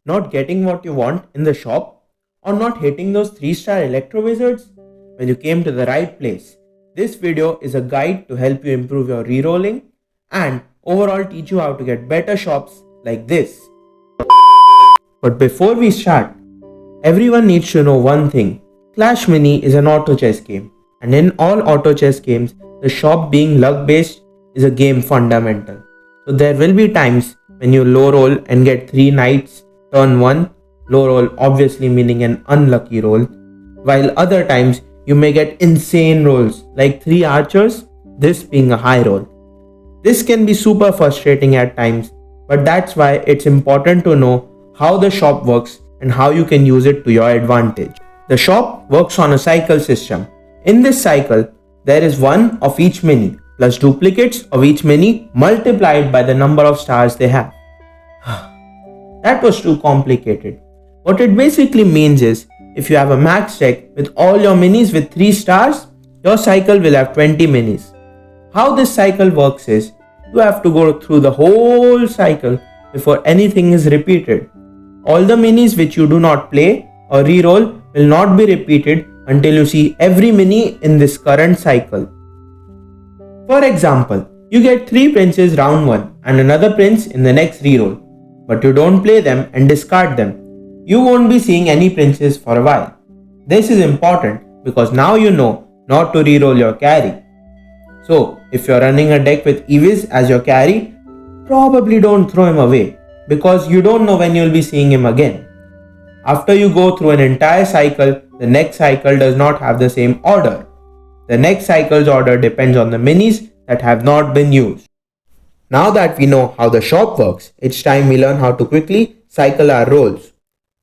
not getting what you want in the shop, or not hitting those 3-star electro wizards? Well, you came to the right place. This video is a guide to help you improve your rerolling and overall teach you how to get better shops like this. But before we start, everyone needs to know one thing. Clash Mini is an auto chess game, and in all auto chess games, the shop being luck based is a game fundamental. So there will be times when you low roll and get 3 knights turn 1, low roll obviously meaning an unlucky roll, while other times you may get insane rolls like 3 archers, this being a high roll. This can be super frustrating at times, but that's why it's important to know how the shop works and how you can use it to your advantage. The shop works on a cycle system. In this cycle, there is one of each mini plus duplicates of each mini multiplied by the number of stars they have. That was too complicated. What it basically means is, if you have a max deck with all your minis with 3 stars, your cycle will have 20 minis. How this cycle works is, you have to go through the whole cycle before anything is repeated. All the minis which you do not play or reroll will not be repeated until you see every mini in this current cycle. For example, you get 3 princes round 1 and another prince in the next reroll, but you don't play them and discard them. You won't be seeing any princes for a while. This is important because now you know not to reroll your carry. So, if you're running a deck with Evis as your carry, probably don't throw him away because you don't know when you'll be seeing him again. After you go through an entire cycle, the next cycle does not have the same order. The next cycle's order depends on the minis that have not been used. Now that we know how the shop works, it's time we learn how to quickly cycle our rolls.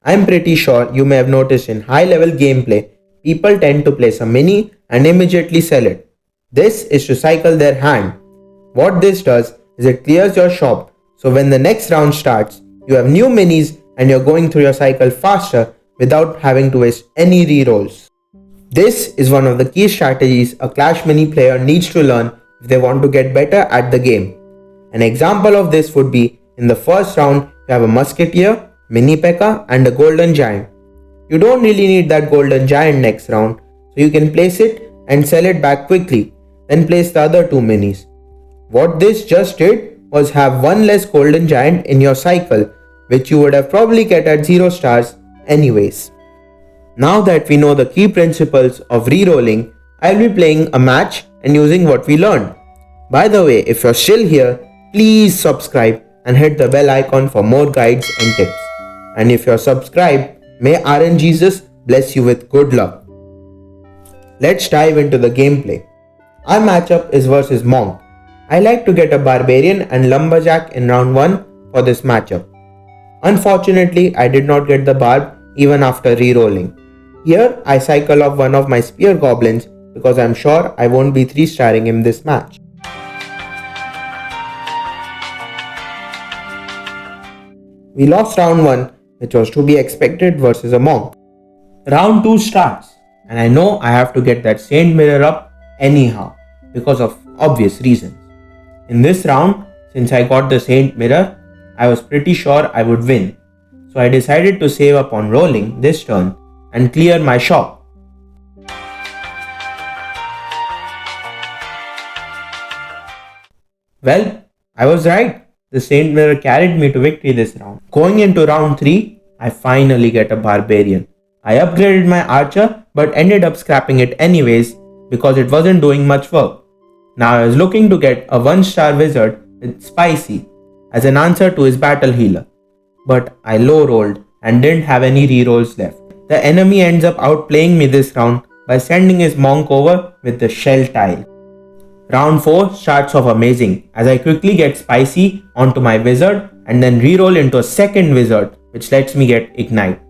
I'm pretty sure you may have noticed in high level gameplay, people tend to place a mini and immediately sell it. This is to cycle their hand. What this does is it clears your shop, so when the next round starts, you have new minis and you're going through your cycle faster without having to waste any rerolls. This is one of the key strategies a Clash Mini player needs to learn if they want to get better at the game. An example of this would be, in the first round, you have a Musketeer, Mini P.E.K.K.A and a Golden Giant. You don't really need that Golden Giant next round, so you can place it and sell it back quickly, then place the other 2 minis. What this just did was have 1 less Golden Giant in your cycle, which you would have probably get at 0 stars anyways. Now that we know the key principles of rerolling, I'll be playing a match and using what we learned. By the way, if you're still here, please subscribe and hit the bell icon for more guides and tips. And if you're subscribed, may RNGesus bless you with good luck. Let's dive into the gameplay. Our matchup is versus Monk. I like to get a Barbarian and Lumberjack in round 1 for this matchup. Unfortunately, I did not get the Barb even after rerolling. Here, I cycle off one of my Spear Goblins because I'm sure I won't be 3-starring him this match. We lost round 1, which was to be expected versus a Monk. Round 2 starts, and I know I have to get that Saint Mirror up anyhow because of obvious reasons. In this round, since I got the Saint Mirror, I was pretty sure I would win. So I decided to save up on rolling this turn and clear my shop. Well, I was right. The Saint Mirror carried me to victory this round. Going into round 3, I finally get a Barbarian. I upgraded my Archer but ended up scrapping it anyways because it wasn't doing much work. Now I was looking to get a 1-star Wizard with Spicy as an answer to his Battle Healer. But I low rolled and didn't have any rerolls left. The enemy ends up outplaying me this round by sending his Monk over with the Shell tile. Round 4 starts off amazing as I quickly get Spicy onto my Wizard and then reroll into a second Wizard which lets me get Ignite.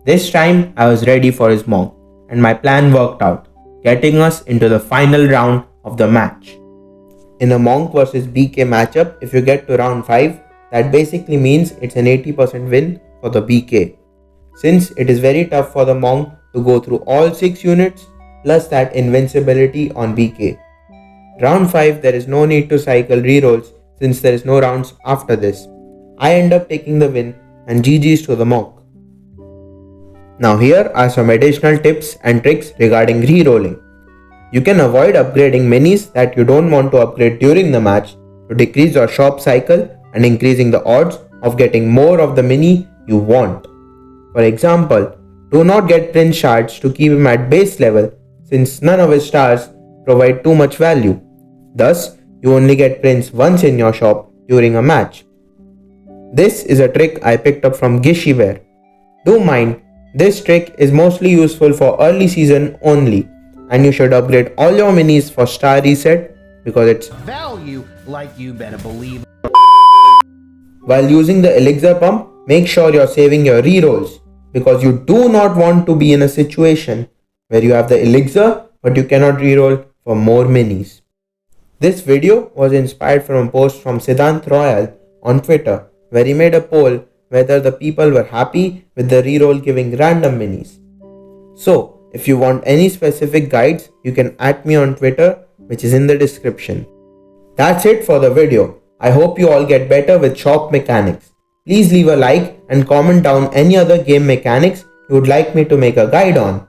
This time I was ready for his Monk and my plan worked out, getting us into the final round of the match. In a Monk vs BK matchup, if you get to round 5, that basically means it's an 80% win for the BK. Since it is very tough for the Monk to go through all 6 units plus that invincibility on BK. Round 5, there is no need to cycle rerolls since there is no rounds after this. I end up taking the win and GG's to the mock. Now here are some additional tips and tricks regarding re-rolling. You can avoid upgrading minis that you don't want to upgrade during the match to decrease your shop cycle and increasing the odds of getting more of the mini you want. For example, do not get Prince shards to keep him at base level since none of his stars provide too much value. Thus, you only get Prince once in your shop during a match. This is a trick I picked up from Gishiware. Do mind, this trick is mostly useful for early season only, and you should upgrade all your minis for star reset because it's value like you better believe. While using the elixir pump, make sure you're saving your rerolls because you do not want to be in a situation where you have the elixir but you cannot reroll for more minis. This video was inspired from a post from Siddhant Royal on Twitter where he made a poll whether the people were happy with the reroll giving random minis. So, if you want any specific guides, you can @ me on Twitter, which is in the description. That's it for the video. I hope you all get better with shop mechanics. Please leave a like and comment down any other game mechanics you would like me to make a guide on.